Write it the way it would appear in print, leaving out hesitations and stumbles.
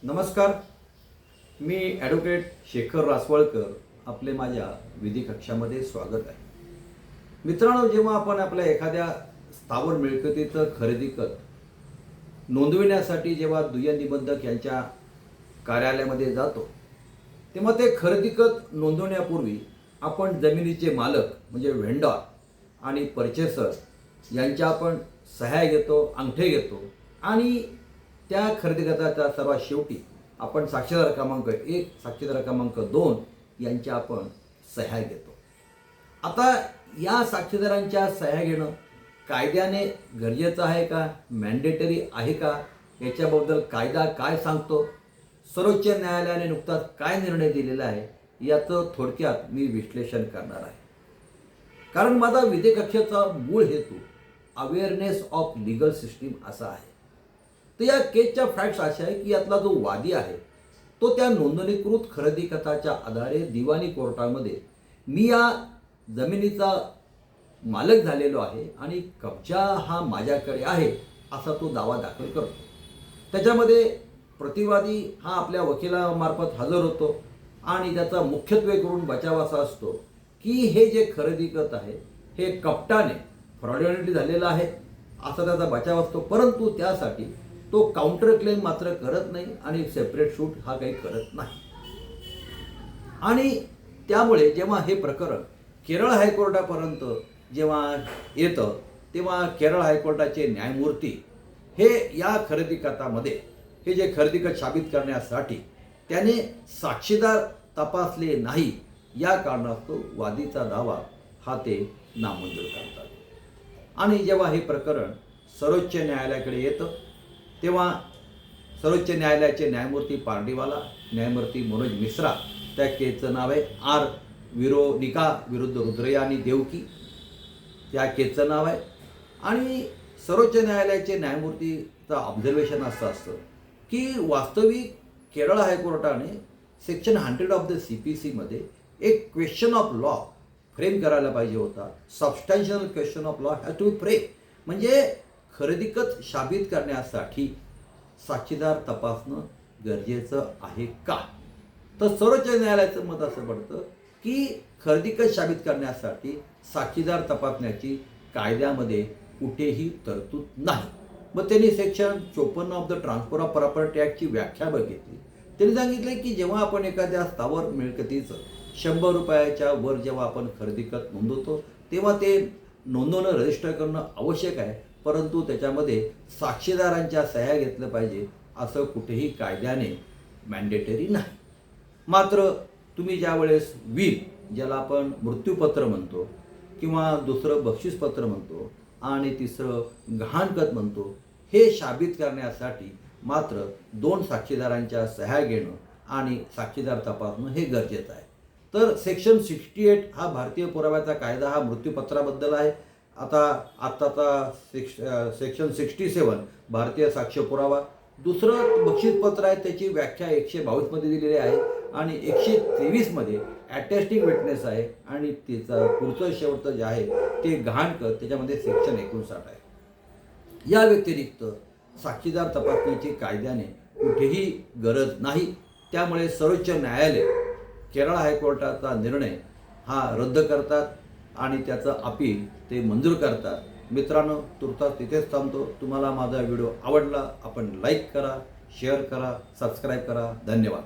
नमस्कार. मी ॲडव्होकेट शेखर रासवळकर आपले माझ्या विधी कक्षामध्ये स्वागत आहे. मित्रांनो, जेव्हा आपण आपल्या एखाद्या स्थावर मिळकतीचं खरेदी खत नोंदविण्यासाठी जेव्हा दुय्यम निबंधक यांच्या कार्यालयामध्ये जातो, तेव्हा ते खरेदी खत नोंदवण्यापूर्वी आपण जमिनीचे मालक म्हणजे व्हेंडर आणि परचेसर यांच्या आपण सह्या घेतो, अंगठे घेतो आणि त्या खरेदी खताच्या सर्वात शेवटी आपण साक्षीदार क्रमांक 1, साक्षीदार क्रमांक 2 यांच्या आपण सह्या घेतो. आता या साक्षीदारांच्या सह्या घेणं कायद्याने गरजेचं आहे का, मॅन्डेटरी आहे का, याच्याबद्दल कायदा काय सांगतो, सर्वोच्च न्यायालयाने नुकताच काय निर्णय दिलेला आहे, याचं थोडक्यात मी विश्लेषण करणार आहे. कारण माझा विधी कक्षेचा मूळ हेतू अवेअरनेस ऑफ लीगल सिस्टीम असा आहे. तर या केसच्या फॅक्ट्स अशा आहे की यातला जो वादी आहे तो त्या नोंदणीकृत खरेदी खताच्या आधारे दिवाणी कोर्टामध्ये मी या जमिनीचा मालक झालेलो आहे आणि कब्जा हा माझ्याकडे आहे असा तो दावा दाखल करतो. त्याच्यामध्ये प्रतिवादी हा आपल्या वकिलामार्फत हजर होतो आणि त्याचा मुख्यत्वे करून बचाव असा असतो की हे जे खरेदी खत आहे हे कपटाने फ्रॉडुलंटली झालेलं आहे असा त्याचा बचाव असतो. परंतु त्यासाठी तो काउंटर क्लेम मात्र करत नाही आणि सेपरेट शूट हा काही करत नाही. आणि त्यामुळे जेव्हा हे प्रकरण केरळ हायकोर्टापर्यंत जेव्हा येतं तेव्हा केरळ हायकोर्टाचे न्यायमूर्ती हे या खरेदी खतामध्ये हे जे खरेदी खत साबित करण्यासाठी त्याने साक्षीदार तपासले नाही या कारणास्तव वादीचा दावा हा ते नामंजूर करतात. आणि जेव्हा हे प्रकरण सर्वोच्च न्यायालयाकडे येतं तेव्हा सर्वोच्च न्यायालयाचे न्यायमूर्ती पार्डीवाला, न्यायमूर्ती मनोज मिश्रा, त्या केसचं नाव आहे आर विरोनिका विरुद्ध रुद्रया आणि देवकी, त्या केसचं नाव आहे. आणि सर्वोच्च न्यायालयाचे न्यायमूर्तीचं ऑब्झर्वेशन असं असतं की वास्तविक केरळ हायकोर्टाने सेक्शन 100 ऑफ द CPCमध्ये एक क्वेश्चन ऑफ लॉ फ्रेम करायला पाहिजे होता. Substantial question of law has to be frame. म्हणजे खरेदी खत साबित करण्यासाठी साक्षीदार तपासणं गरजेचं आहे का. तर सर्वोच्च न्यायालयाचं मत असं पडतं की खरेदी खत साबित करण्यासाठी साक्षीदार तपासण्याची कायद्यामध्ये कुठेही तरतूद नाही. मग त्यांनी section 54 of the transfer of property ॲक्टची व्याख्या बघितली. त्यांनी सांगितले की जेव्हा आपण एखाद्या स्थावर मिळकतीचं 100 रुपयाच्या वर जेव्हा आपण खरेदी खत नोंदवतो तेव्हा ते नोंदवणं, रजिस्टर करणं आवश्यक आहे. परंतु त्याच्यामध्ये साक्षीदारांच्या सह्या घेतलं पाहिजे असं कुठेही कायद्याने मॅन्डेटरी नाही. मात्र तुम्ही ज्यावेळेस विल, ज्याला आपण मृत्यूपत्र म्हणतो किंवा दुसरं बक्षीसपत्र म्हणतो आणि तिसरं गहाणखत म्हणतो, हे साबित करण्यासाठी मात्र 2 साक्षीदारांच्या सह्या घेणं आणि साक्षीदार तपासणं हे गरजेचं आहे. तर सेक्शन 68 हा भारतीय पुराव्याचा कायदा हा मृत्यूपत्राबद्दल आहे. आत्ताचा सेक्शन 67 भारतीय साक्ष पुरावा. दुसरं बक्षीसपत्र आहे, त्याची व्याख्या 122 मध्ये दिलेली आहे आणि 123 मध्ये अटेस्टिंग विटनेस आहे आणि त्याचं पुढचं शेवटचं जे आहे ते गहाणखत, त्याच्यामध्ये सेक्शन 59 आहे. या व्यतिरिक्त साक्षीदार तपासण्याची कायद्याने कुठेही गरज नाही. त्यामुळे सर्वोच्च न्यायालय केरळ हायकोर्टाचा निर्णय हा रद्द करतात आणि त्याचं अपील ते मंजूर करतात. मित्रांनो, तुर्तास तिथेच थांबतो. तुम्हाला माझा व्हिडिओ आवडला आपण लाईक करा, शेअर करा, सबस्क्राईब करा. धन्यवाद.